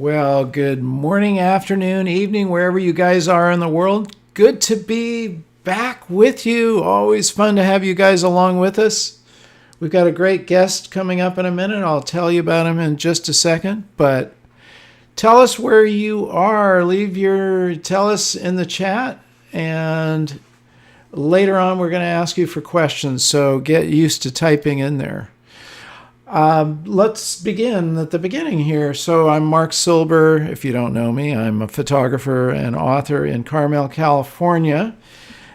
Well, good morning, afternoon, evening, wherever you guys are in the world. Good to be back with you. Always fun to have you guys along with us. We've got a great guest coming up in a minute. I'll tell you about him in just a second. But tell us where you are. Tell us in the chat. And later on, we're going to ask you for questions. So get used to typing in there. Let's begin at the beginning here. So I'm Marc Silber. If you don't know me, I'm a photographer and author in Carmel, California.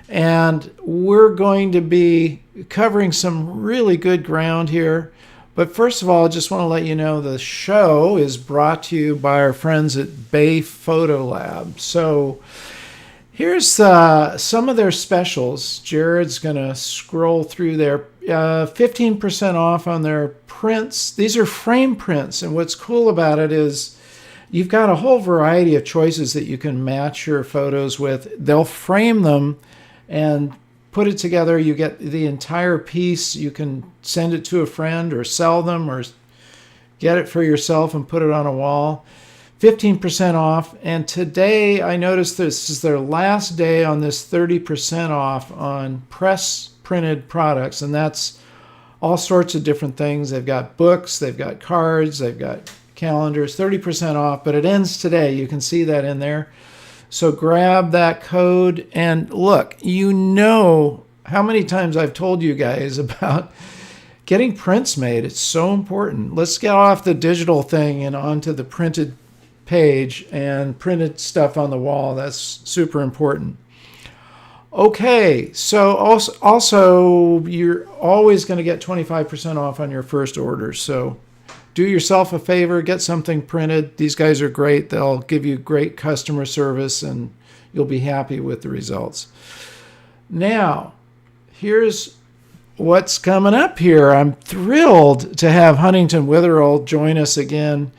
And we're going to be covering some really good ground here. But first of all, I just want to let you know the show is brought to you by our friends at Bay Photo Lab. So here's some of their specials. Jared's going to scroll through their 15% off on their prints. These are frame prints, and what's cool about it is you've got a whole variety of choices that you can match your photos with. They'll frame them and put it together. You get the entire piece. You can send it to a friend or sell them or get it for yourself and put it on a wall. 15% off. And today I noticed this is their last day on this 30% off on press printed products. And that's all sorts of different things. They've got books, they've got cards, they've got calendars, 30% off, but it ends today. You can see that in there. So grab that code and look, you know how many times I've told you guys about getting prints made. It's so important. Let's get off the digital thing and onto the printed page and printed stuff on the wall. That's super important. Okay, so also you're always going to get 25% off on your first order. So do yourself a favor, get something printed. These guys are great. They'll give you great customer service and you'll be happy with the results. Now, here's what's coming up here. I'm thrilled to have Huntington Witherill join us again.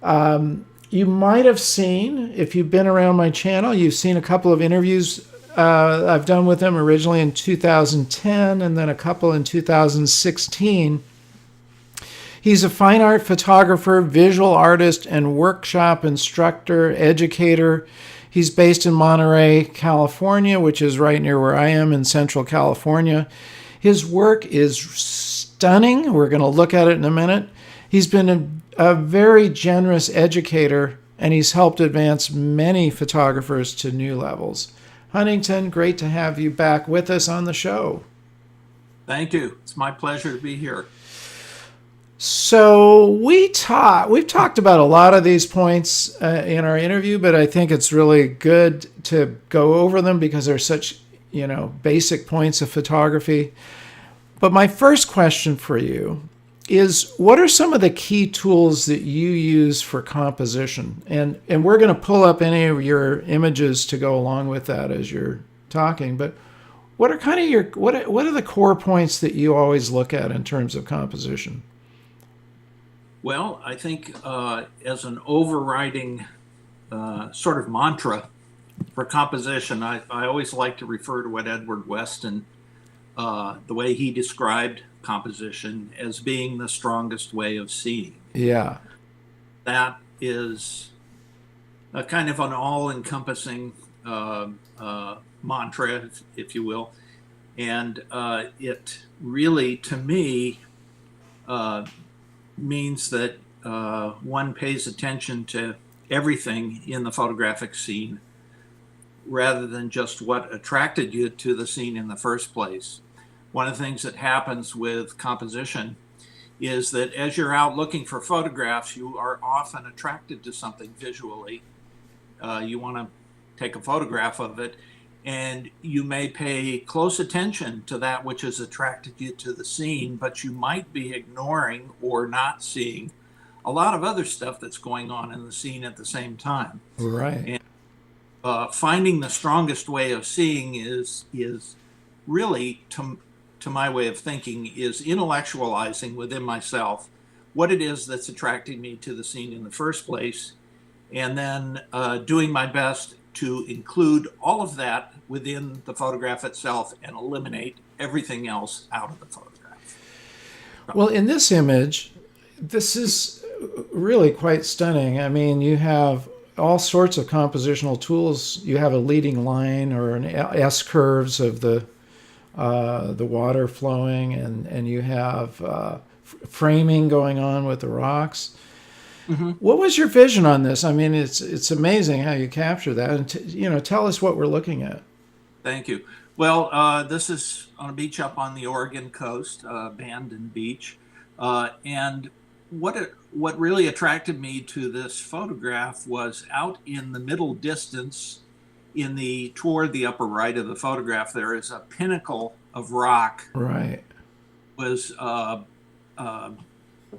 You might have seen, if you've been around my channel, you've seen a couple of interviews I've done with him originally in 2010 and then a couple in 2016. He's a fine art photographer, visual artist, and workshop instructor, educator. He's based in Monterey, California, which is right near where I am in Central California. His work is stunning. We're going to look at it in a minute. He's been a very generous educator, and he's helped advance many photographers to new levels. Huntington, great to have you back with us on the show. Thank you. It's my pleasure to be here. So we've talked about a lot of these points in our interview, but I think it's really good to go over them because they're such, basic points of photography. But my first question for you is, what are some of the key tools that you use for composition? And we're going to pull up any of your images to go along with that as you're talking. But what are kind of what are the core points that you always look at in terms of composition? Well, I think as an overriding sort of mantra for composition, I always like to refer to what Edward Weston, the way he described composition as being the strongest way of seeing. Yeah. That is a kind of an all-encompassing mantra, if you will. And it really, to me, means that one pays attention to everything in the photographic scene rather than just what attracted you to the scene in the first place. One of the things that happens with composition is that as you're out looking for photographs, you are often attracted to something visually. You want to take a photograph of it, and you may pay close attention to that which has attracted you to the scene, but you might be ignoring or not seeing a lot of other stuff that's going on in the scene at the same time. Right. And finding the strongest way of seeing is really, to my way of thinking, is intellectualizing within myself what it is that's attracting me to the scene in the first place, and then doing my best to include all of that within the photograph itself and eliminate everything else out of the photograph. Well, in this image, this is really quite stunning. I mean, you have all sorts of compositional tools. You have a leading line or an S curves of the water flowing, and you have framing going on with the rocks. Mm-hmm. What was your vision on this? I mean, it's amazing how you capture that, and tell us what we're looking at. Thank you. Well, this is on a beach up on the Oregon coast, Bandon Beach, and what really attracted me to this photograph was out in the middle distance, toward the upper right of the photograph, there is a pinnacle of rock. Right. Was uh,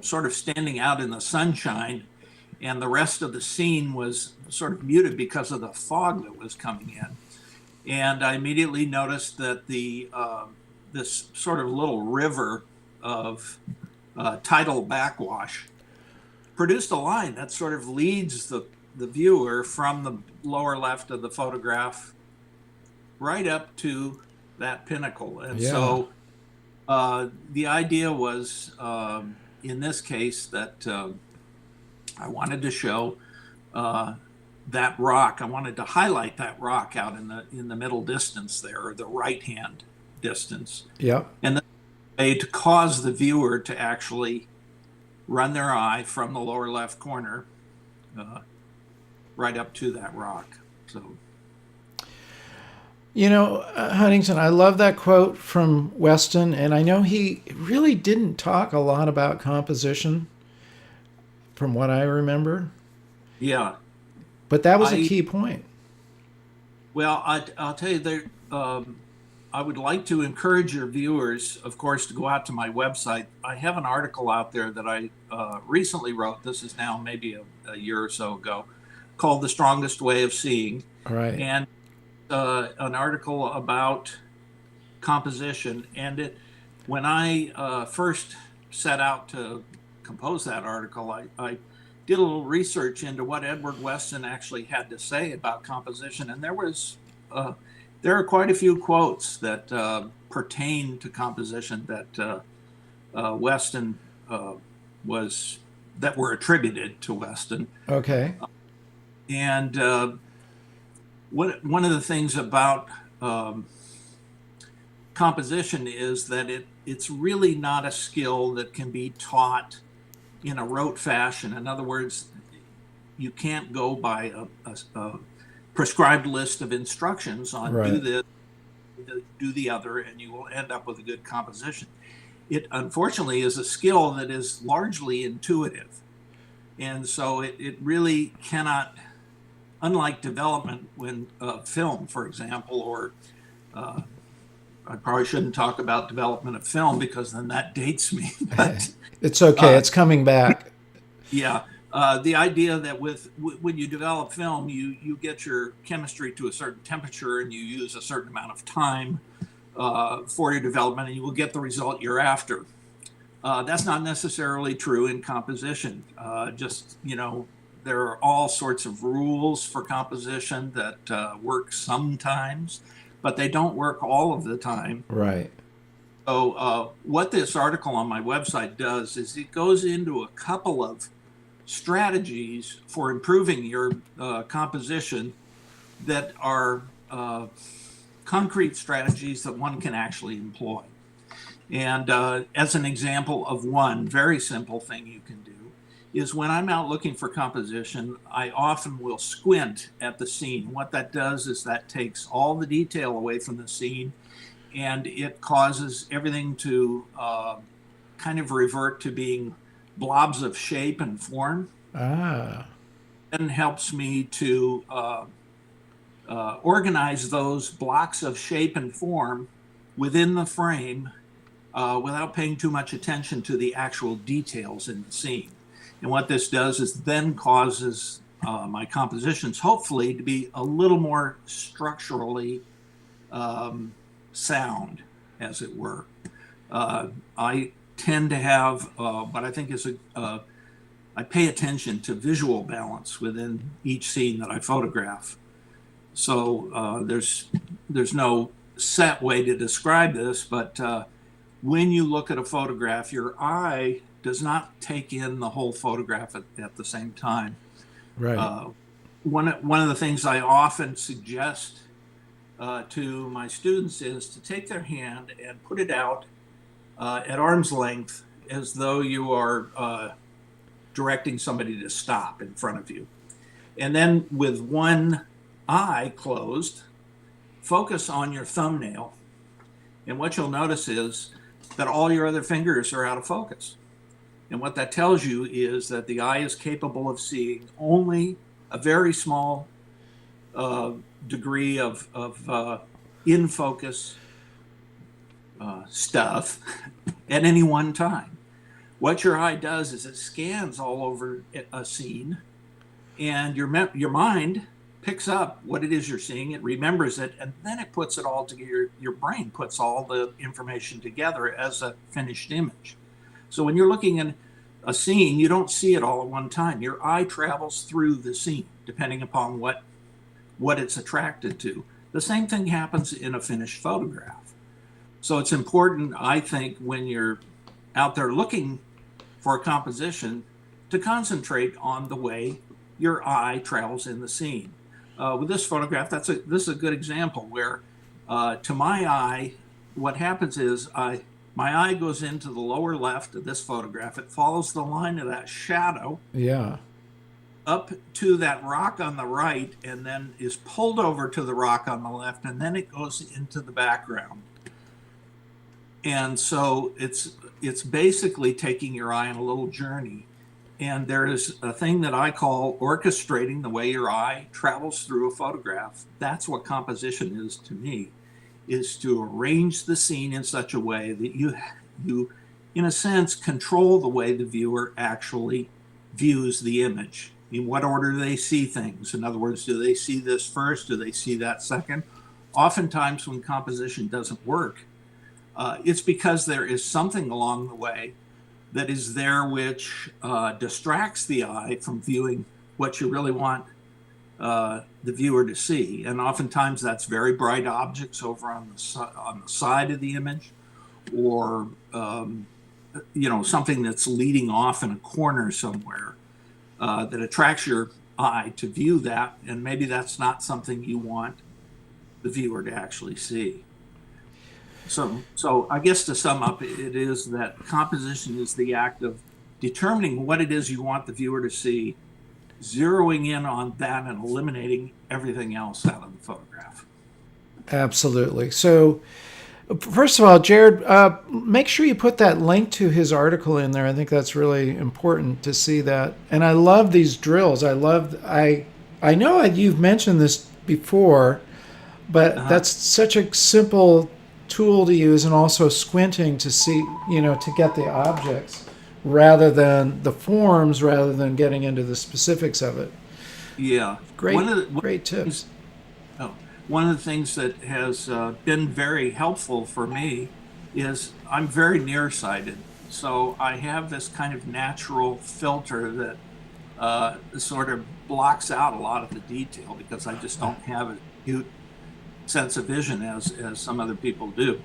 sort of standing out in the sunshine, and the rest of the scene was sort of muted because of the fog that was coming in. And I immediately noticed that this sort of little river of tidal backwash produced a line that sort of leads the viewer from the lower left of the photograph right up to that pinnacle. And Yeah. so the idea was, in this case, that I wanted to show that rock. I wanted to highlight that rock out in the middle distance there, or the right hand distance, Yep. and to cause the viewer to actually run their eye from the lower left corner right up to that rock. So, Huntington, I love that quote from Weston, and I know he really didn't talk a lot about composition, from what I remember. yeah. But that was a key point. Well, I'll tell you, I would like to encourage your viewers, of course, to go out to my website. I have an article out there that I recently wrote. This is now maybe a year or so ago, called "The Strongest Way of Seeing," Right. and an article about composition. And when I first set out to compose that article, I did a little research into what Edward Weston actually had to say about composition, and there are quite a few quotes that pertain to composition that Weston that were attributed to Weston. Okay. And one of the things about composition is that it's really not a skill that can be taught in a rote fashion. In other words, you can't go by a prescribed list of instructions on Right. do this, do the other, and you will end up with a good composition. It unfortunately is a skill that is largely intuitive. And so it really cannot, unlike development when film, for example, or I probably shouldn't talk about development of film because then that dates me. But It's okay. It's coming back. yeah, the idea that when you develop film, you get your chemistry to a certain temperature and you use a certain amount of time for your development, and you will get the result you're after. That's not necessarily true in composition. There are all sorts of rules for composition that work sometimes, but they don't work all of the time. Right. So what this article on my website does is it goes into a couple of strategies for improving your composition that are concrete strategies that one can actually employ. And as an example of one very simple thing you can do is when I'm out looking for composition, I often will squint at the scene. What that does is that takes all the detail away from the scene, and it causes everything to kind of revert to being blobs of shape and form. Ah. And helps me to organize those blocks of shape and form within the frame without paying too much attention to the actual details in the scene. And what this does is then causes my compositions, hopefully, to be a little more structurally sound, as it were. I tend to have what I think is I pay attention to visual balance within each scene that I photograph. So there's no set way to describe this, but when you look at a photograph, your eye does not take in the whole photograph at the same time. Right. One of the things I often suggest to my students is to take their hand and put it out at arm's length as though you are directing somebody to stop in front of you. And then with one eye closed, focus on your thumbnail. And what you'll notice is that all your other fingers are out of focus. And what that tells you is that the eye is capable of seeing only a very small degree of in focus stuff at any one time. What your eye does is it scans all over a scene, and your mind picks up what it is you're seeing, it remembers it, and then it puts it all together. Your brain puts all the information together as a finished image. So when you're looking at a scene, you don't see it all at one time. Your eye travels through the scene, depending upon what it's attracted to. The same thing happens in a finished photograph. So it's important, I think, when you're out there looking for a composition, to concentrate on the way your eye travels in the scene. With this photograph, this is a good example where, to my eye, what happens is my eye goes into the lower left of this photograph. It follows the line of that shadow. Yeah. Up to that rock on the right, and then is pulled over to the rock on the left, and then it goes into the background. And so it's basically taking your eye on a little journey. And there is a thing that I call orchestrating the way your eye travels through a photograph. That's what composition is to me, is to arrange the scene in such a way that you in a sense control the way the viewer actually views the image. In what order do they see things? In other words, do they see this first? Do they see that second? Oftentimes when composition doesn't work, it's because there is something along the way that is there which distracts the eye from viewing what you really want the viewer to see. And oftentimes that's very bright objects over on the side of the image, or something that's leading off in a corner somewhere that attracts your eye to view that, and maybe that's not something you want the viewer to actually see. So I guess to sum up, it is that composition is the act of determining what it is you want the viewer to see, zeroing in on that, and eliminating everything else out of the photograph. Absolutely. So, first of all, Jared, make sure you put that link to his article in there. I think that's really important to see that. And I love these drills. I know you've mentioned this before, but that's such a simple tool to use, and also squinting to see, to get the objects rather than the forms, rather than getting into the specifics of it. Yeah. Great tips. One of the things that has been very helpful for me is I'm very nearsighted. So I have this kind of natural filter that sort of blocks out a lot of the detail, because I just don't have a acute sense of vision as some other people do.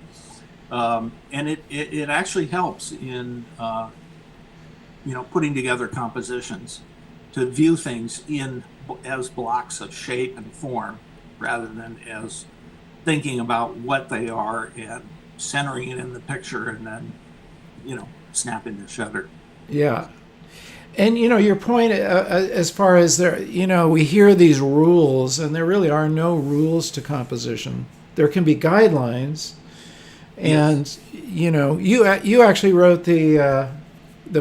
And it actually helps in putting together compositions, to view things as blocks of shape and form, rather than as thinking about what they are and centering it in the picture and then snapping the shutter. Yeah. And your point, as far as we hear these rules, and there really are no rules to composition. There can be guidelines, and yes. You actually wrote the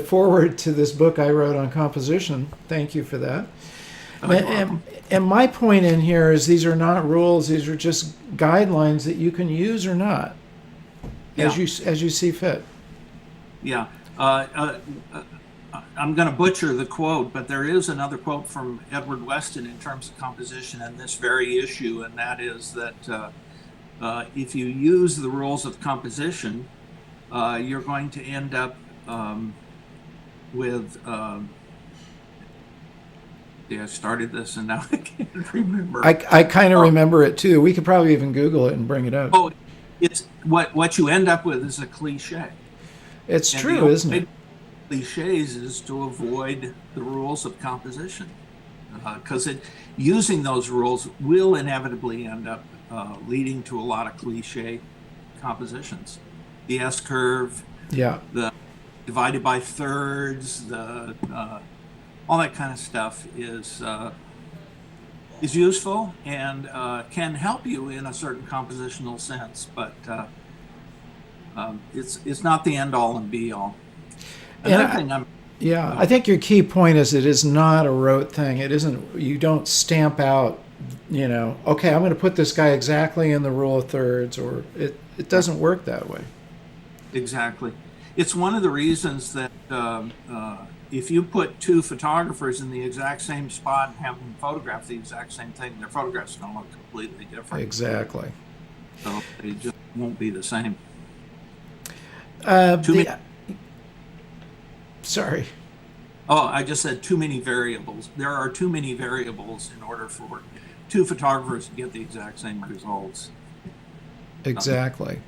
foreword to this book I wrote on composition. Thank you for that. And my point in here is, these are not rules; these are just guidelines that you can use or not, as you see fit. Yeah. I'm going to butcher the quote, but there is another quote from Edward Weston in terms of composition and this very issue, and that is that if you use the rules of composition, you're going to end up with I started this and now I can't remember. I kind of remember it too. We could probably even Google it and bring it up. It's what you end up with is a cliche. It's true, isn't it? cliches is to avoid the rules of composition, because using those rules will inevitably end up leading to a lot of cliche compositions. The S curve, Yeah. the divided by thirds, all that kind of stuff is useful and can help you in a certain compositional sense, but it's not the end all and be all. Another thing I think your key point is it is not a rote thing. It isn't, you don't stamp out, okay, I'm going to put this guy exactly in the rule of thirds, or it doesn't work that way. Exactly. It's one of the reasons that if you put two photographers in the exact same spot and have them photograph the exact same thing, their photographs are going to look completely different. Exactly. So they just won't be the same. Sorry. Oh, I just said too many variables. There are too many variables in order for two photographers to get the exact same results. Exactly.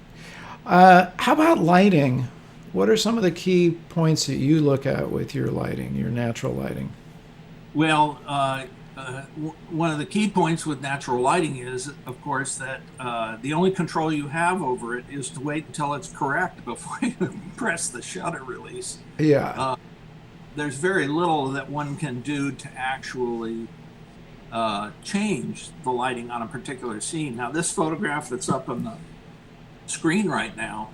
How about lighting? What are some of the key points that you look at with your lighting, your natural lighting? Well, one of the key points with natural lighting is, of course, that the only control you have over it is to wait until it's correct before you press the shutter release. Yeah. There's very little that one can do to actually change the lighting on a particular scene. Now, this photograph that's up on the screen right now,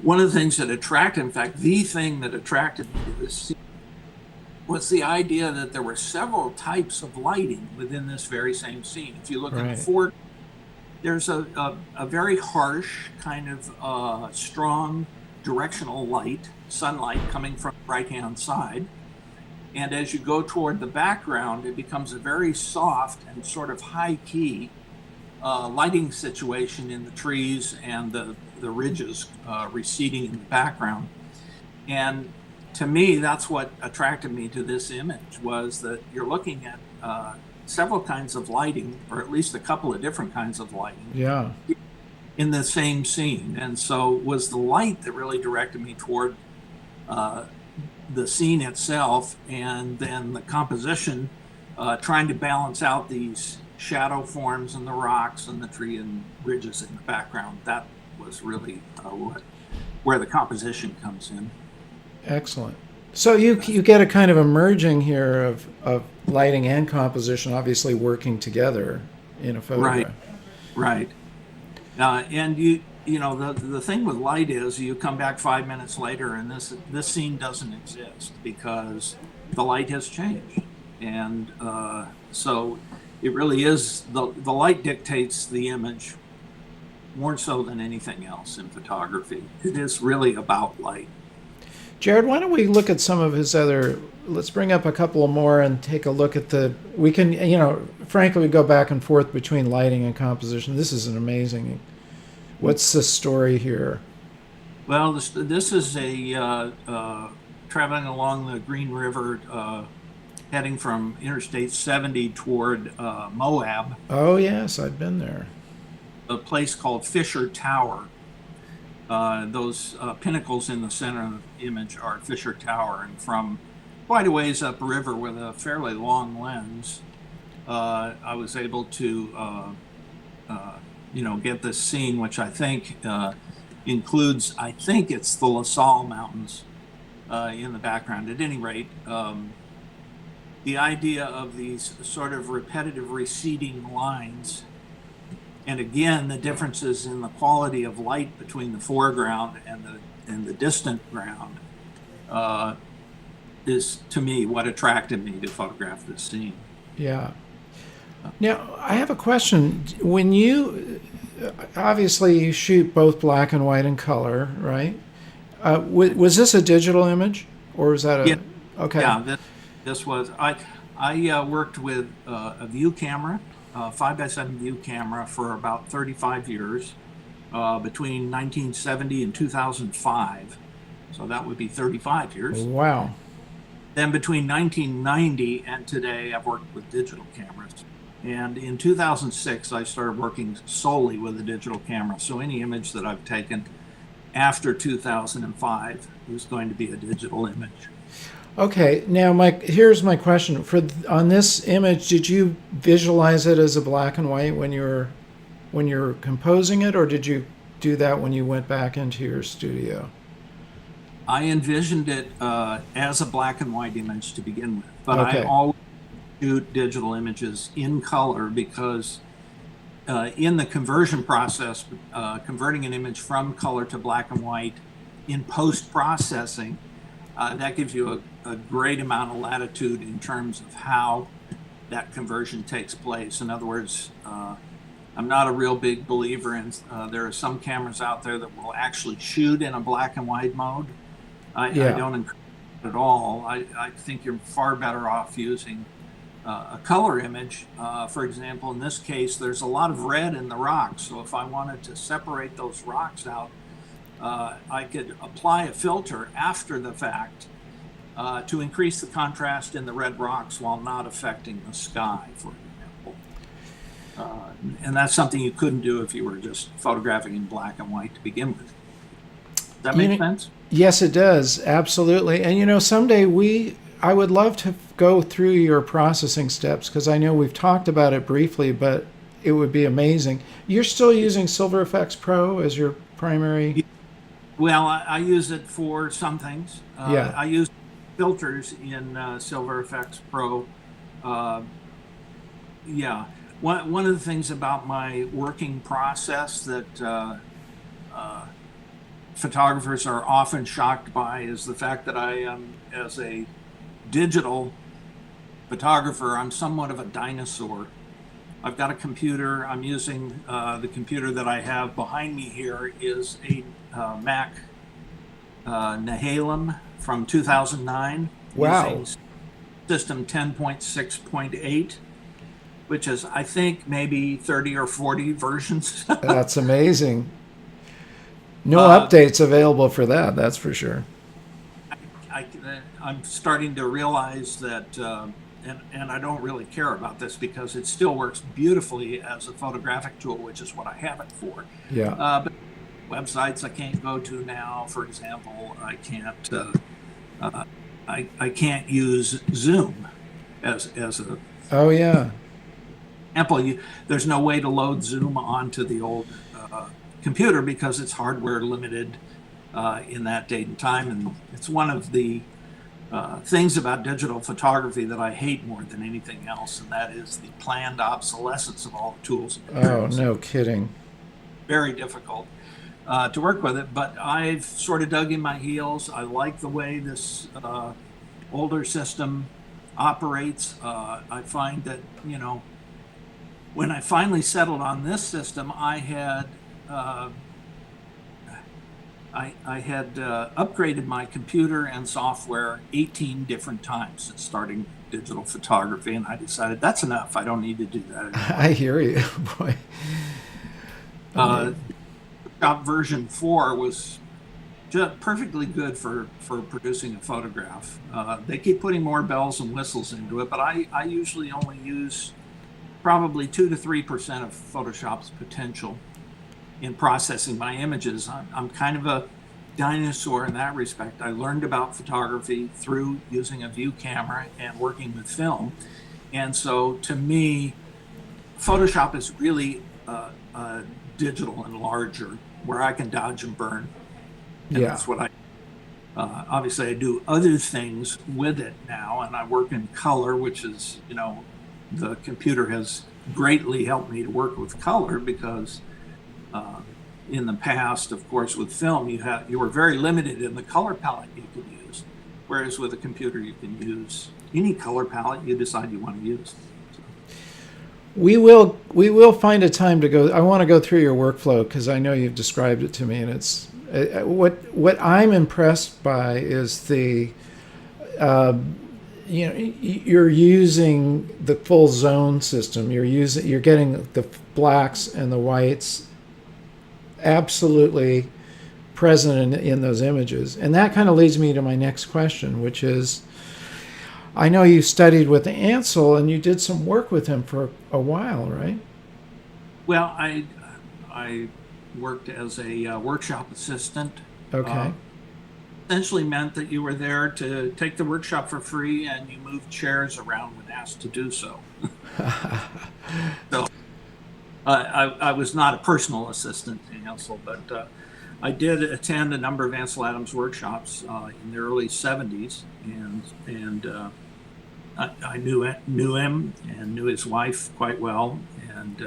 one of the things that attracted, in fact, the thing that attracted me to this scene was the idea that there were several types of lighting within this very same scene. If you look at the foreground, there's a very harsh kind of strong directional light, sunlight coming from the right-hand side. And as you go toward the background, it becomes a very soft and sort of high-key lighting situation in the trees and the ridges receding in the background. And to me, that's what attracted me to this image, was that you're looking at several kinds of lighting, or at least a couple of different kinds of lighting. Yeah. In the same scene. And so it was the light that really directed me toward the scene itself, and then the composition, trying to balance out these shadow forms and the rocks and the tree and ridges in the background. That was really where the composition comes in. Excellent. So you get a kind of a merging here of lighting and composition, obviously working together in a photograph. Right. And the thing with light is you come back 5 minutes later and this scene doesn't exist because the light has changed, and so it really is the light dictates the image more so than anything else in photography. It is really about light. Jared, why don't we look at some of his other, let's bring up a couple more and take a look at we can, frankly, we go back and forth between lighting and composition. This is an amazing, what's the story here? Well, this is a traveling along the Green River, heading from Interstate 70 toward Moab. Oh, yes, I've been there. A place called Fisher Tower. Those pinnacles in the center of the image are Fisher Tower, and from quite a ways upriver with a fairly long lens, I was able to get this scene, which I think includes, I think it's the La Salle Mountains in the background. At any rate, the idea of these sort of repetitive receding lines, and again, the differences in the quality of light between the foreground and the distant ground is, to me, what attracted me to photograph this scene. Yeah. Now, I have a question. When obviously you shoot both black and white and color, right? Was this a digital image, or was that Yeah. Okay. Yeah, this was, I worked with a view camera, 5x7 view camera, for about 35 years, between 1970 and 2005. So that would be 35 years. Wow. Then between 1990 and today, I've worked with digital cameras. And in 2006, I started working solely with a digital camera. So any image that I've taken after 2005 was going to be a digital image. Okay, now here's my question. On this image, did you visualize it as a black and white when you're composing it, or did you do that when you went back into your studio? I envisioned it as a black and white image to begin with, but I Okay. always shoot digital images in color because in the conversion process, converting an image from color to black and white in post-processing, that gives you a great amount of latitude in terms of how that conversion takes place. In other words, I'm not a real big believer in, there are some cameras out there that will actually shoot in a black and white mode. I don't encourage it at all. I think you're far better off using a color image. For example, in this case, there's a lot of red in the rocks. So if I wanted to separate those rocks out, I could apply a filter after the fact to increase the contrast in the red rocks while not affecting the sky, for example. And that's something you couldn't do if you were just photographing in black and white to begin with. Does that make sense? Yes, it does. Absolutely. And someday I would love to go through your processing steps, because I know we've talked about it briefly, but it would be amazing. You're still using Silver FX Pro as your primary? Well, I use it for some things. Yeah. I use filters in Silver FX Pro. Yeah. One of the things about my working process that photographers are often shocked by is the fact that I am, as a digital photographer, I'm somewhat of a dinosaur. I've got a computer. I'm using the computer that I have behind me here is a Mac Nehalem from 2009. Wow. Using system 10.6.8, which is, I think, maybe 30 or 40 versions. That's amazing. No updates available for that, that's for sure. I'm starting to realize that, and I don't really care about this because it still works beautifully as a photographic tool, which is what I have it for. Yeah. But websites I can't go to now, for example, I can't use Zoom as a Oh, yeah. example. There's no way to load Zoom onto the old computer because it's hardware limited in that date and time. And it's one of the things about digital photography that I hate more than anything else, and that is the planned obsolescence of all the tools. Oh, no kidding. Very difficult to work with it, but I've sort of dug in my heels. I like the way this older system operates. I find that, when I finally settled on this system, I had upgraded my computer and software 18 different times since starting digital photography, and I decided that's enough. I don't need to do that anymore. I hear you, boy. Photoshop version 4 was just perfectly good for producing a photograph. They keep putting more bells and whistles into it, but I usually only use probably 2 to 3% of Photoshop's potential in processing my images. I'm kind of a dinosaur in that respect. I learned about photography through using a view camera and working with film. And so to me, Photoshop is really digital and larger, where I can dodge and burn. And Yeah. that's what I obviously I do other things with it now, and I work in color, which is, the computer has greatly helped me to work with color because in the past, of course, with film, you were very limited in the color palette you could use, whereas with a computer you can use any color palette you decide you want to use. So. We will find a time to go. I want to go through your workflow because I know you've described it to me, and it's what I'm impressed by is the you're using the full zone system. You're getting the blacks and the whites absolutely present in those images. And that kind of leads me to my next question, which is, I know you studied with Ansel and you did some work with him for a while, right? Well, I worked as a workshop assistant. Okay. Essentially meant that you were there to take the workshop for free and you moved chairs around when asked to do so. So I was not a personal assistant to Ansel, but I did attend a number of Ansel Adams workshops in the early '70s, and I knew him and knew his wife quite well, and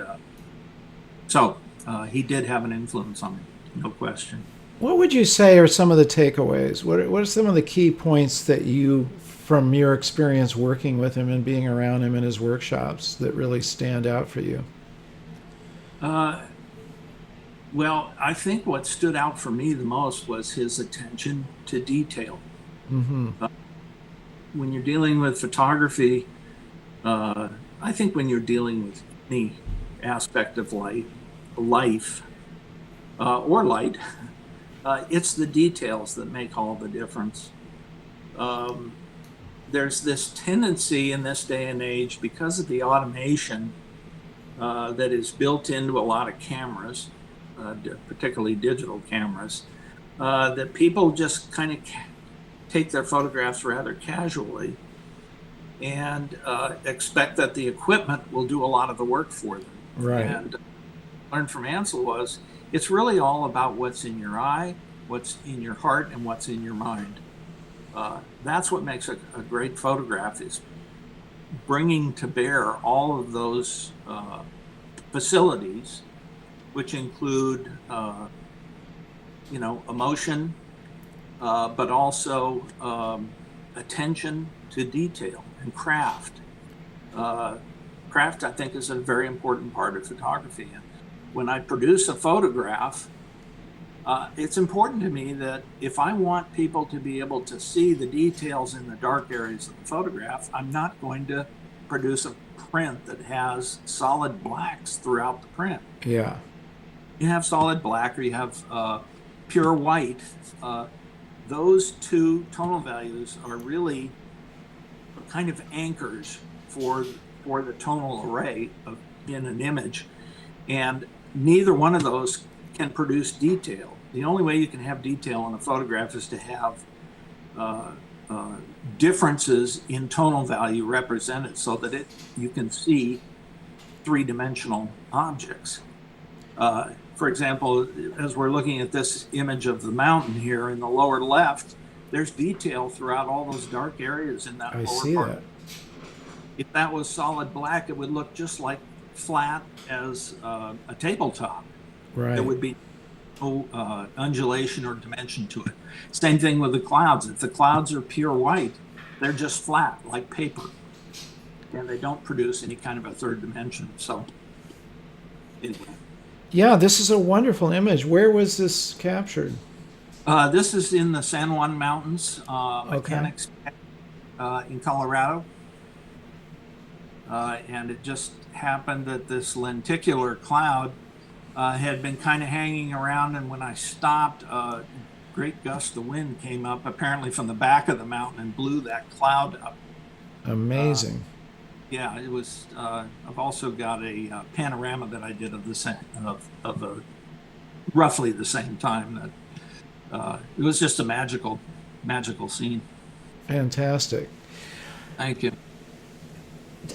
so he did have an influence on me, no question. What would you say are some of the takeaways? What are some of the key points that you, from your experience working with him and being around him in his workshops, that really stand out for you? Uh, well, I think what stood out for me the most was his attention to detail. Mm-hmm. Uh, when you're dealing with photography, I think when you're dealing with any aspect of life, or light, it's the details that make all the difference. Um, there's this tendency in this day and age, because of the automation that is built into a lot of cameras, particularly digital cameras, that people just kind of take their photographs rather casually and expect that the equipment will do a lot of the work for them. Right. And learned from Ansel was it's really all about what's in your eye, what's in your heart, and what's in your mind. That's what makes a great photograph, is bringing to bear all of those facilities, which include, emotion, but also attention to detail and craft. Uh, Craft, I think, is a very important part of photography. And when I produce a photograph, it's important to me that if I want people to be able to see the details in the dark areas of the photograph, I'm not going to produce a print that has solid blacks throughout the print. Yeah. You have solid black or you have pure white. Those two tonal values are really kind of anchors for the tonal array in an image, and neither one of those can produce detail. The only way you can have detail in a photograph is to have uh, differences in tonal value represented so that you can see three-dimensional objects. For example, as we're looking at this image of the mountain here in the lower left, there's detail throughout all those dark areas in that I lower see part. that. If that was solid black, it would look just like flat as a tabletop. Right. There would be no undulation or dimension to it. Same thing with the clouds. If the clouds are pure white, they're just flat like paper, and they don't produce any kind of a third dimension. So anyway. Yeah, this is a wonderful image. Where was this captured? This is in the San Juan Mountains, Okay. Mechanics, in Colorado. And it just happened that this lenticular cloud had been kind of hanging around. And when I stopped, a great gust of wind came up, apparently from the back of the mountain, and blew that cloud up. Amazing. Yeah, it was. I've also got a panorama that I did of the same, of roughly the same time. That it was just a magical scene. Fantastic. Thank you.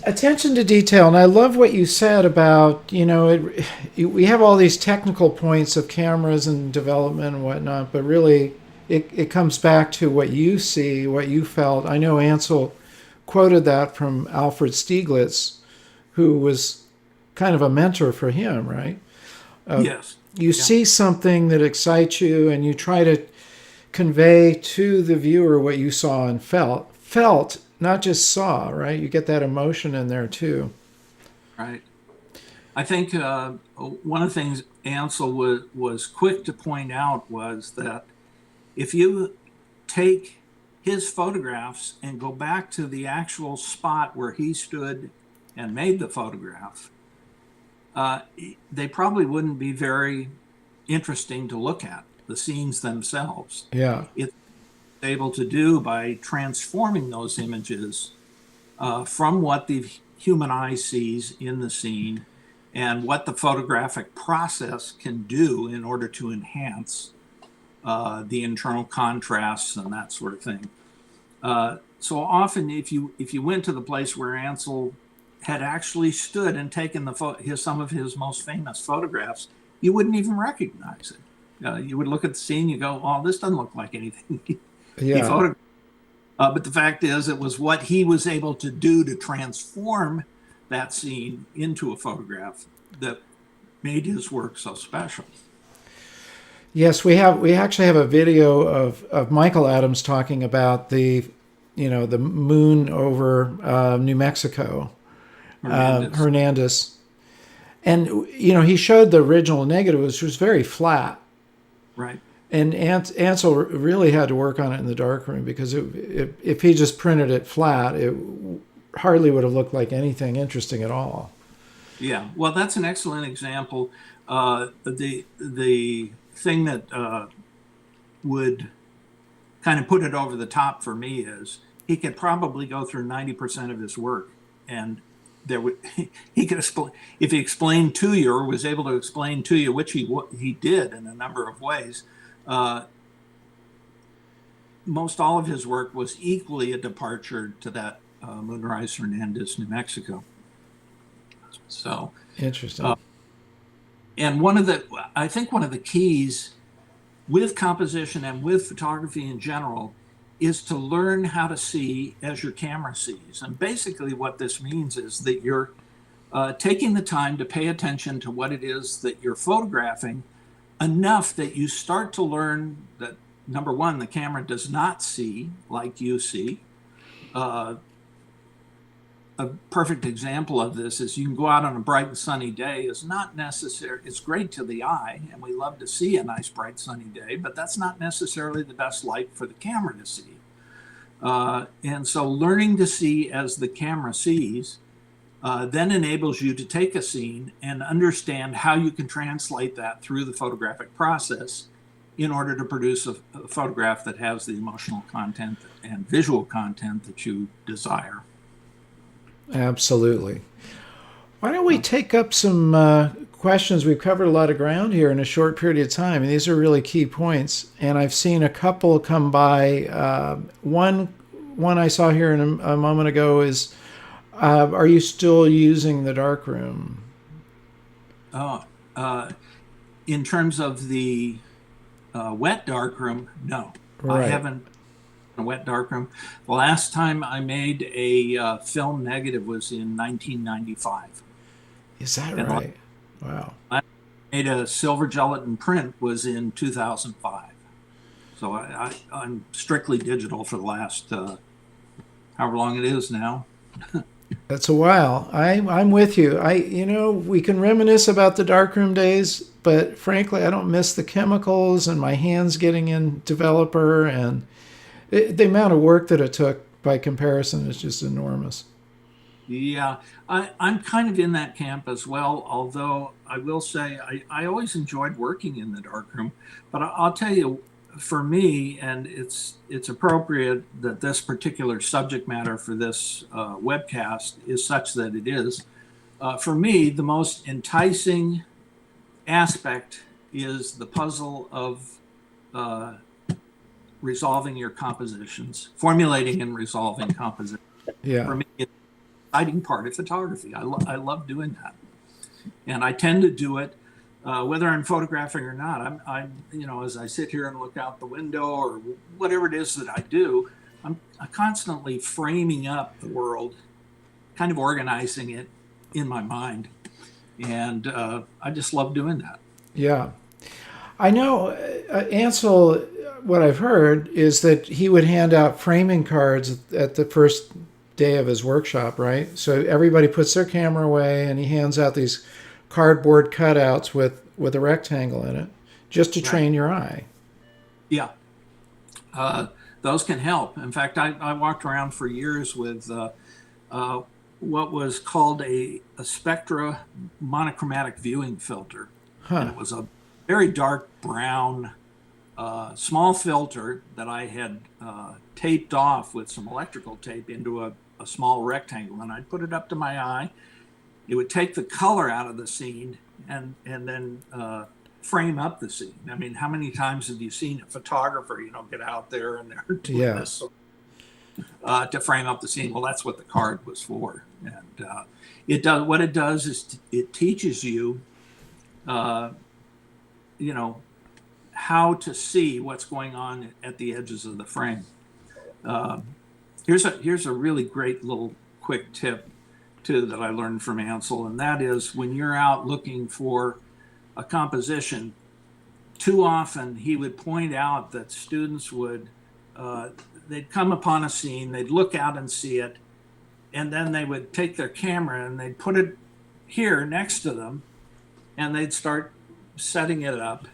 Attention to detail, and I love what you said about, we have all these technical points of cameras and development and whatnot, but really it comes back to what you see, what you felt. I know Ansel quoted that from Alfred Stieglitz, who was kind of a mentor for him, right? Yes. You Yeah. see something that excites you, and you try to convey to the viewer what you saw and felt, not just saw, right? You get that emotion in there too. Right. I think one of the things Ansel was quick to point out was that if you take his photographs and go back to the actual spot where he stood and made the photograph, uh, they probably wouldn't be very interesting to look at, the scenes themselves. Yeah. It's able to do by transforming those images from what the human eye sees in the scene and what the photographic process can do in order to enhance the internal contrasts and that sort of thing. So often, if you went to the place where Ansel had actually stood and taken some of his most famous photographs, you wouldn't even recognize it. You would look at the scene, you go, "Oh, this doesn't look like anything he photographed." But the fact is, it was what he was able to do to transform that scene into a photograph that made his work so special. Yes, we actually have a video of Michael Adams talking about the moon over New Mexico, Hernandez, and he showed the original negative, which was very flat. Right. And Ansel really had to work on it in the darkroom, because if he just printed it flat, it hardly would have looked like anything interesting at all. Yeah, well, that's an excellent example. The thing that would kind of put it over the top for me is he could probably go through 90% of his work, and he could explain, if he explained to you or was able to explain to you, which he did in a number of ways. Most all of his work was equally a departure to that Moonrise Hernandez, New Mexico. So interesting. And I think one of the keys with composition and with photography in general is to learn how to see as your camera sees. And basically what this means is that you're taking the time to pay attention to what it is that you're photographing, enough that you start to learn that, number one, the camera does not see like you see. A perfect example of this is you can go out on a bright and sunny day. It's not necessary. It's great to the eye, and we love to see a nice, bright, sunny day, but that's not necessarily the best light for the camera to see. And so learning to see as the camera sees then enables you to take a scene and understand how you can translate that through the photographic process in order to produce a photograph that has the emotional content and visual content that you desire. Absolutely. Why don't we take up some questions? We've covered a lot of ground here in a short period of time, and these are really key points. And I've seen a couple come by. One I saw here a moment ago is, are you still using the darkroom? In terms of the wet darkroom, no. Right. I haven't. A wet darkroom. The last time I made a film negative was in 1995. Is that right? Wow. I made a silver gelatin print was in 2005. So I'm strictly digital for the last however long it is now. That's a while. I'm with you. We can reminisce about the darkroom days, but frankly, I don't miss the chemicals and my hands getting in developer, and the amount of work that it took by comparison is just enormous. Yeah, I'm kind of in that camp as well, although I will say I always enjoyed working in the darkroom. But I'll tell you, for me, and it's appropriate that this particular subject matter for this webcast is such that it is. For me, the most enticing aspect is the puzzle of resolving your compositions, formulating and resolving compositions. Yeah. For me, it's the exciting part of photography. I love doing that, and I tend to do it whether I'm photographing or not. I'm as I sit here and look out the window or whatever it is that I do, I'm constantly framing up the world, kind of organizing it in my mind, and I just love doing that. Yeah. I know Ansel, what I've heard is that he would hand out framing cards at the first day of his workshop, right? So everybody puts their camera away and he hands out these cardboard cutouts with a rectangle in it just to train your eye. Yeah. Those can help. In fact, I walked around for years with what was called a spectra monochromatic viewing filter. And it was a very dark brown small filter that I had taped off with some electrical tape into a small rectangle, and I'd put it up to my eye, it would take the color out of the scene and then frame up the scene. I mean, how many times have you seen a photographer, get out there and they're doing Yeah. this to frame up the scene? Well, that's what the card was for. And it does, what it does is it teaches you, how to see what's going on at the edges of the frame. Here's a really great little quick tip too that I learned from Ansel, and that is when you're out looking for a composition, too often he would point out that students would they'd come upon a scene, they'd look out and see it, and then they would take their camera and they'd put it here next to them, and they'd start setting it up,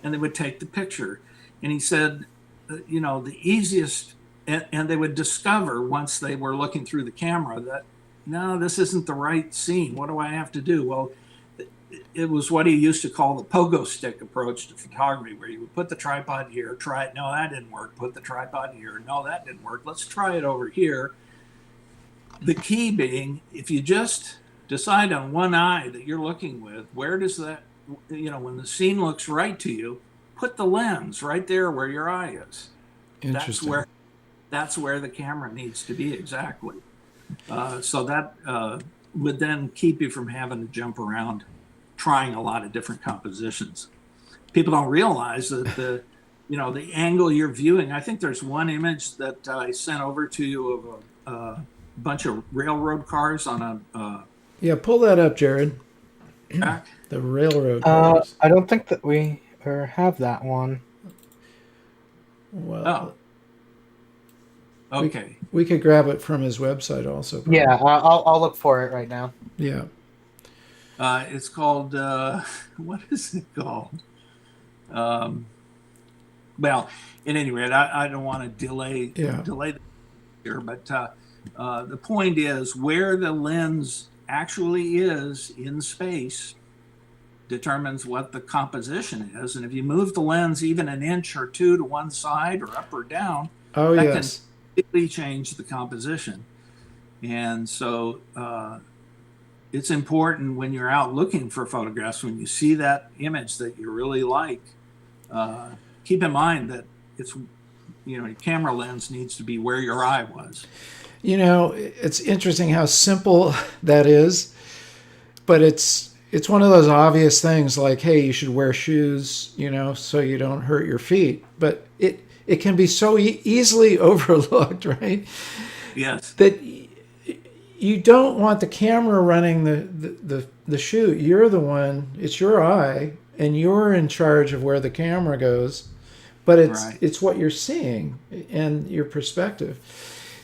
and they would take the picture. And he said, the easiest, and they would discover once they were looking through the camera that, no, this isn't the right scene. What do I have to do? Well, it was what he used to call the pogo stick approach to photography, where you would put the tripod here, try it. No, that didn't work. Put the tripod here. No, that didn't work. Let's try it over here. The key being, if you just decide on one eye that you're looking with, where does that, when the scene looks right to you, put the lens right there where your eye is. Interesting. That's where the camera needs to be exactly. So that would then keep you from having to jump around trying a lot of different compositions. People don't realize that the angle you're viewing. I think there's one image that I sent over to you of a bunch of railroad cars on a Yeah, pull that up, Jared. track. The railroad cars. I don't think that we have that one. Well, Okay. we could grab it from his website also. Probably. Yeah, I'll look for it right now. Yeah. It's called, what is it called? Well, at any rate, I don't want to delay the here, but the point is where the lens actually is in space determines what the composition is. And if you move the lens even an inch or two to one side or up or down, Oh, that yes. can completely change the composition. And so it's important when you're out looking for photographs, when you see that image that you really like, keep in mind that it's, your camera lens needs to be where your eye was. It's interesting how simple that is, but it's one of those obvious things like, hey, you should wear shoes, so you don't hurt your feet. But it can be so easily overlooked, right? Yes. That you don't want the camera running the shoot. You're the one, it's your eye, and you're in charge of where the camera goes. But it's what you're seeing and your perspective.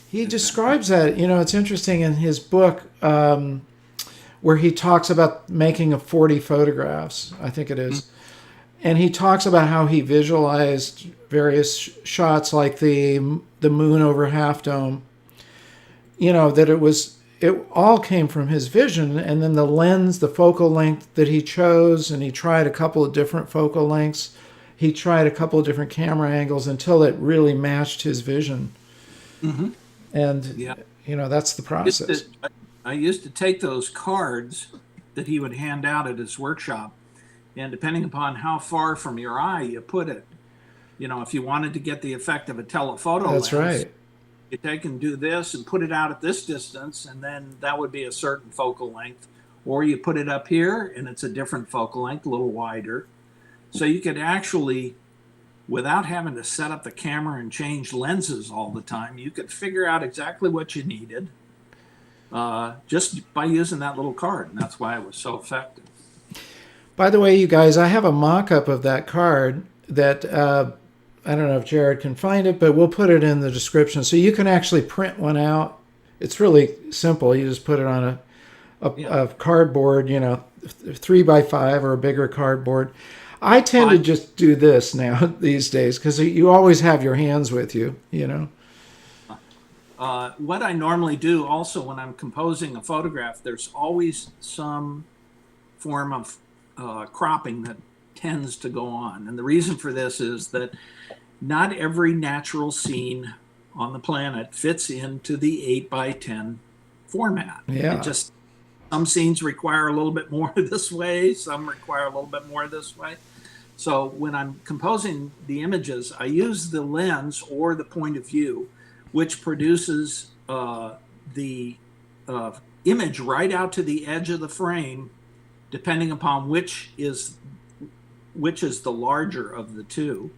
He describes that, it's interesting in his book where he talks about making 40 photographs, I think it is. And he talks about how he visualized various shots like the moon over Half Dome, that it all came from his vision. And then the lens, the focal length that he chose, and he tried a couple of different focal lengths. He tried a couple of different camera angles until it really matched his vision. Mm-hmm. And, that's the process. I used to take those cards that he would hand out at his workshop, and depending upon how far from your eye you put it, if you wanted to get the effect of a telephoto That's lens, right. you take and do this and put it out at this distance, and then that would be a certain focal length. Or you put it up here, and it's a different focal length, a little wider. So you could actually, without having to set up the camera and change lenses all the time, you could figure out exactly what you needed just by using that little card. And that's why it was so effective. By the way, you guys, I have a mock-up of that card that I don't know if Jared can find it, but we'll put it in the description. So you can actually print one out. It's really simple. You just put it on a cardboard, 3x5 or a bigger cardboard. I tend to just do this now these days because you always have your hands with you, What I normally do also when I'm composing a photograph, there's always some form of cropping that tends to go on. And the reason for this is that not every natural scene on the planet fits into the 8x10 format. Yeah. It just some scenes require a little bit more this way, some require a little bit more this way. So when I'm composing the images, I use the lens or the point of view, which produces the image right out to the edge of the frame, depending upon which is the larger of the two,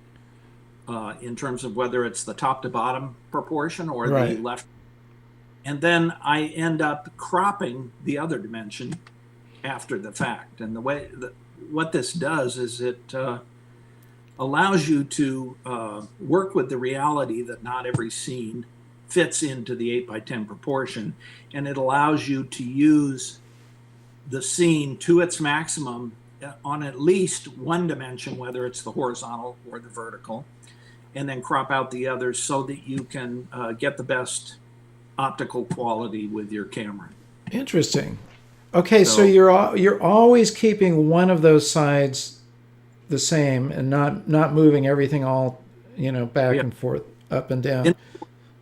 in terms of whether it's the top to bottom proportion or Right. the left. And then I end up cropping the other dimension after the fact. And what this does is it allows you to work with the reality that not every scene fits into the 8:10 proportion, and it allows you to use the scene to its maximum on at least one dimension, whether it's the horizontal or the vertical, and then crop out the others so that you can get the best optical quality with your camera. Interesting. Okay, so you're always keeping one of those sides the same and not moving everything all back and forth, up and down.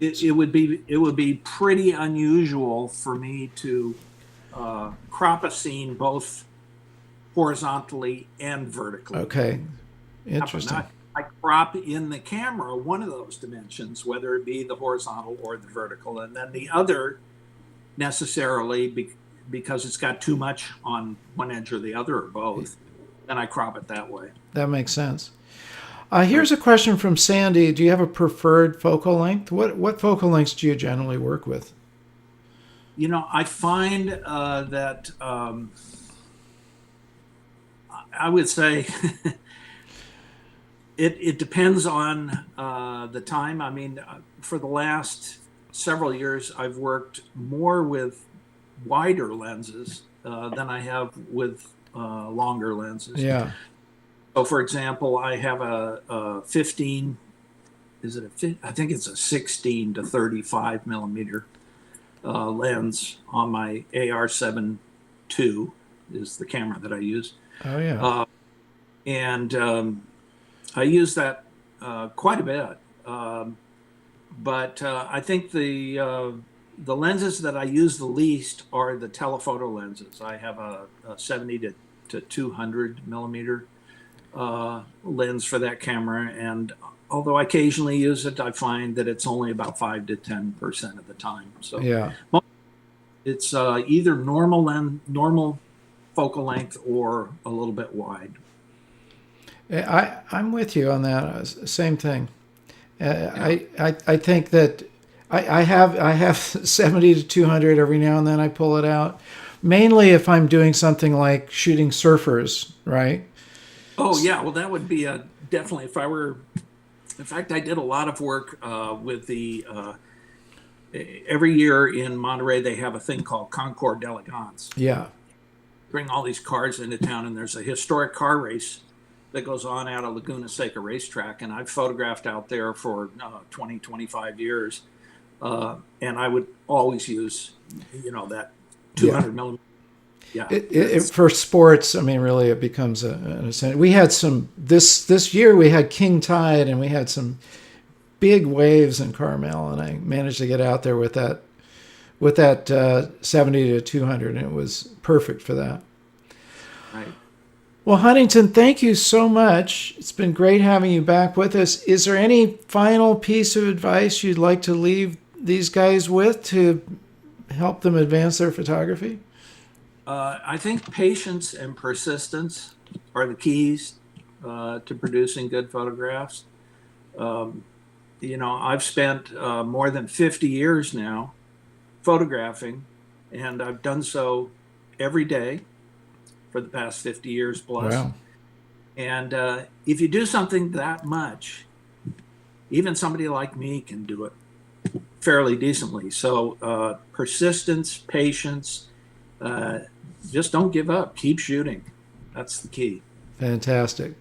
It would be pretty unusual for me to crop a scene both horizontally and vertically. Okay, interesting. I crop in the camera one of those dimensions, whether it be the horizontal or the vertical, and then the other necessarily because it's got too much on one edge or the other or both, then I crop it that way. That makes sense. Here's a question from Sandy. Do you have a preferred focal length? What focal lengths do you generally work with? I find that I would say it depends on the time. I mean, for the last several years, I've worked more with wider lenses than I have with longer lenses. Yeah. So, for example, I have a 15. I think it's a 16 to 35 millimeter lens on my AR7 II is the camera that I use. Oh yeah. And I use that quite a bit. But I think the lenses that I use the least are the telephoto lenses. I have a 70 to 200 millimeter lens for that camera, and although I occasionally use it, I find that it's only about 5 to 10% of the time. So yeah, it's either normal focal length or a little bit wide. I'm with you on that. Same thing. I think that I have 70 to 200 every now and then. I pull it out, mainly if I'm doing something like shooting surfers, right? Oh yeah, well that would be definitely if I were. In fact, I did a lot of work with the. Every year in Monterey, they have a thing called Concours d'Elegance. Yeah. Bring all these cars into town, and there's a historic car race that goes on out of Laguna Seca racetrack, and I've photographed out there for 20, 25 years, and I would always use, that 200 millimeter. Yeah. For sports, I mean, really, it becomes an essential. We had some this year. We had king tide, and we had some big waves in Carmel, and I managed to get out there with that 70 to 200, and it was perfect for that. Right. Well, Huntington, thank you so much. It's been great having you back with us. Is there any final piece of advice you'd like to leave these guys with to help them advance their photography? I think patience and persistence are the keys to producing good photographs. I've spent more than 50 years now photographing, and I've done so every day for the past 50 years plus. Wow. And if you do something that much, even somebody like me can do it fairly decently. So persistence, patience, just don't give up. Keep shooting. That's the key. Fantastic.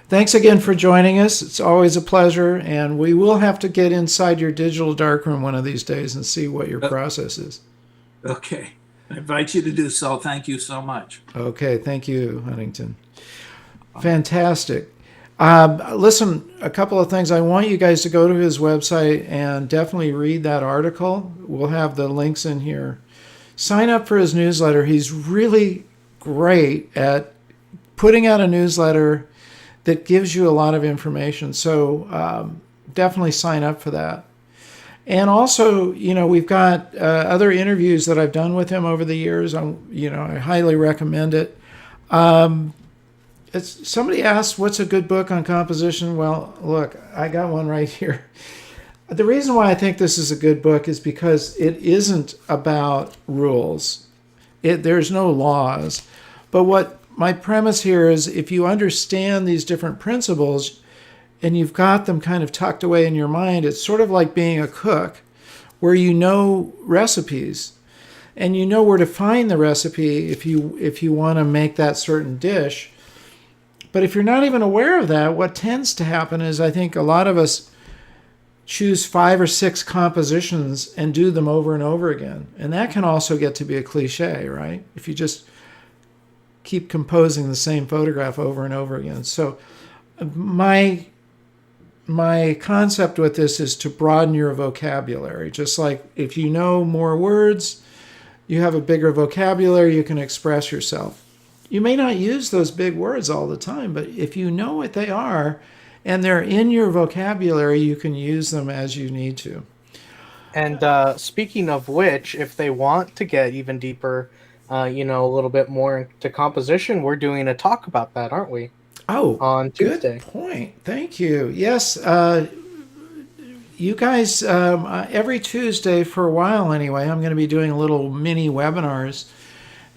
Thanks again for joining us. It's always a pleasure, and we will have to get inside your digital darkroom one of these days and see what your process is. Okay. I invite you to do so. Thank you so much. Okay. Thank you, Huntington. Fantastic. Listen, a couple of things. I want you guys to go to his website and definitely read that article. We'll have the links in here sign up for his newsletter. He's really great at putting out a newsletter that gives you a lot of information. So definitely sign up for that. And also, we've got other interviews that I've done with him over the years. I highly recommend it. Somebody asked, what's a good book on composition? Well, look, I got one right here. The reason why I think this is a good book is because it isn't about rules. There's no laws. But what my premise here is, if you understand these different principles and you've got them kind of tucked away in your mind, it's sort of like being a cook where you know recipes and you know where to find the recipe if you want to make that certain dish. But if you're not even aware of that, what tends to happen is, I think a lot of us choose 5 or 6 compositions and do them over and over again. And that can also get to be a cliche, right? If you just keep composing the same photograph over and over again. So my concept with this is to broaden your vocabulary. Just like if you know more words, you have a bigger vocabulary, you can express yourself. You may not use those big words all the time, but if you know what they are and they're in your vocabulary, you can use them as you need to. And speaking of which, if they want to get even deeper, a little bit more into composition, we're doing a talk about that, aren't we? Oh, on Tuesday. Good point. Thank you. Yes, you guys, every Tuesday for a while anyway, I'm going to be doing little mini webinars.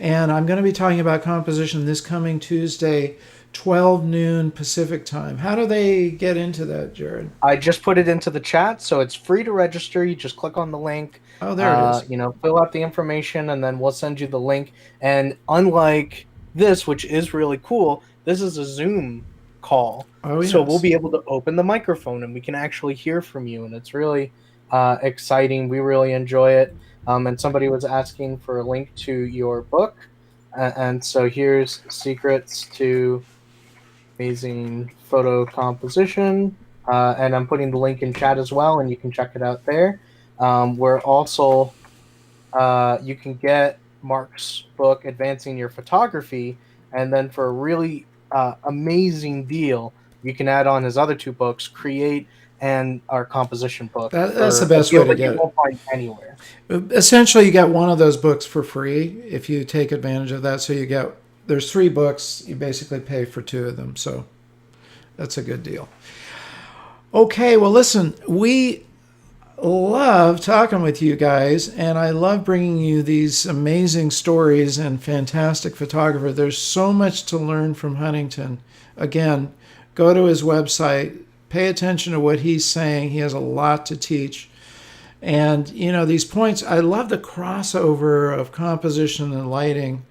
And I'm going to be talking about composition this coming Tuesday, 12 noon Pacific time. How do they get into that, Jared? I just put it into the chat, so it's free to register. You just click on the link. Oh, there it is. Fill out the information, and then we'll send you the link. And unlike this, which is really cool, this is a Zoom call. Oh, yes. So we'll be able to open the microphone, and we can actually hear from you. And it's really exciting. We really enjoy it. And somebody was asking for a link to your book. And so here's Secrets to Amazing Photo Composition. And I'm putting the link in chat as well, and you can check it out there. We're also, you can get Marc's book, Advancing Your Photography. And then for a really amazing deal, you can add on his other 2 books, Create and our composition book. That's the best way to get it. You won't find anywhere. Essentially, you get one of those books for free if you take advantage of that. So there's 3 books. You basically pay for 2 of them. So that's a good deal. Okay, well, listen, we love talking with you guys, and I love bringing you these amazing stories and fantastic photographer. There's so much to learn from Huntington. Again, go to his website. Pay attention to what he's saying. He has a lot to teach. And, these points, I love the crossover of composition and lighting.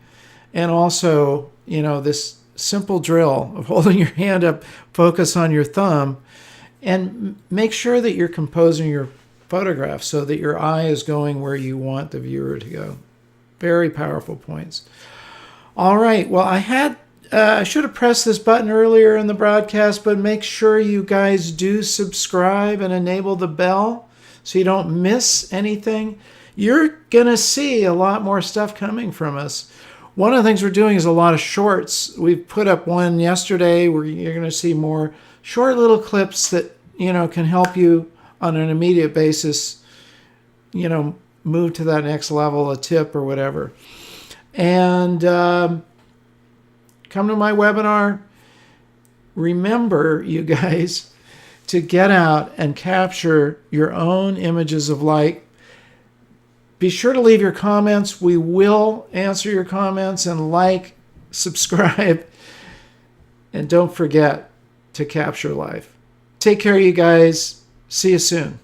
And also, this simple drill of holding your hand up, focus on your thumb, and make sure that you're composing your photograph so that your eye is going where you want the viewer to go. Very powerful points. All right. Well, I should have pressed this button earlier in the broadcast, but make sure you guys do subscribe and enable the bell so you don't miss anything. You're going to see a lot more stuff coming from us. One of the things we're doing is a lot of shorts. We put up one yesterday where you're going to see more short little clips that, can help you on an immediate basis, move to that next level, a tip or whatever. And come to my webinar. Remember, you guys, to get out and capture your own images of light. Be sure to leave your comments. We will answer your comments, and subscribe, and don't forget to capture life. Take care, you guys. See you soon.